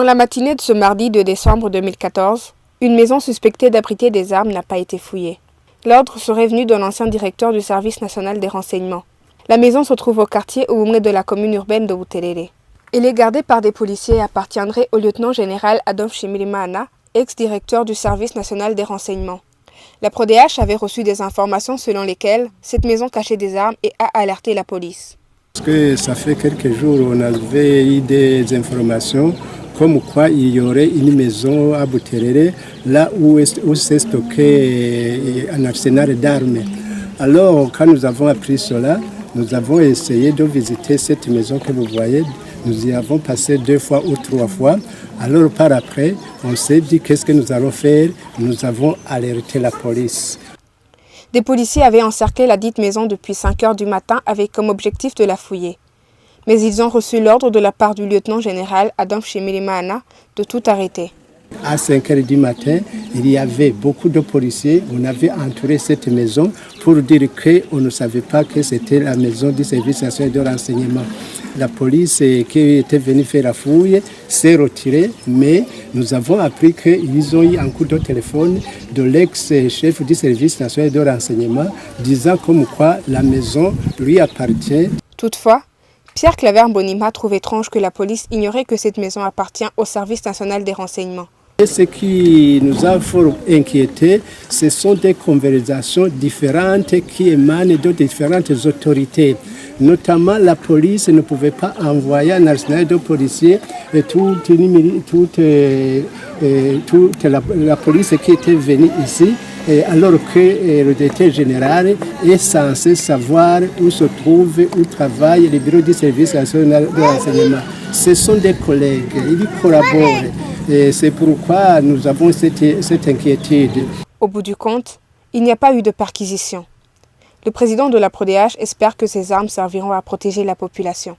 Dans la matinée de ce mardi 2 décembre 2014, une maison suspectée d'abriter des armes n'a pas été fouillée. L'ordre serait venu de l'ancien directeur du Service national des renseignements. La maison se trouve au quartier Ououmé de la commune urbaine de Buterere. Elle est gardée par des policiers et appartiendrait au lieutenant-général Adolphe Shimirimana, ex-directeur du Service national des renseignements. La PRODH avait reçu des informations selon lesquelles cette maison cachait des armes et a alerté la police. Parce que ça fait quelques jours on avait eu des informations comme quoi il y aurait une maison à Buterere, là où s'est stocké un arsenal d'armes. Alors quand nous avons appris cela, nous avons essayé de visiter cette maison que vous voyez. Nous y avons passé 2 fois ou 3 fois. Alors par après, on s'est dit qu'est-ce que nous allons faire. Nous avons alerté la police. Des policiers avaient encerclé la dite maison depuis 5 heures du matin avec comme objectif de la fouiller. Mais ils ont reçu l'ordre de la part du lieutenant-général Adolphe Shimirimana de tout arrêter. À 5 heures du matin, il y avait beaucoup de policiers. On avait entouré cette maison pour dire qu'on ne savait pas que c'était la maison du service national de renseignement. La police qui était venue faire la fouille s'est retirée, mais nous avons appris qu'ils ont eu un coup de téléphone de l'ex-chef du service national de renseignement disant comme quoi la maison lui appartient. Toutefois, Pierre Claver Mbonimpa trouve étrange que la police ignorait que cette maison appartient au Service national des renseignements. Et ce qui nous a fort inquiétés, ce sont des conversations différentes qui émanent de différentes autorités. Notamment, la police ne pouvait pas envoyer un arsenal de policiers et toute la police qui était venue ici, alors que le directeur général est censé savoir où se trouve, où travaille le bureau du service national de renseignement. Ce sont des collègues, ils collaborent. Et c'est pourquoi nous avons cette inquiétude. Au bout du compte, il n'y a pas eu de perquisition. Le président de la PRODH espère que ces armes serviront à protéger la population.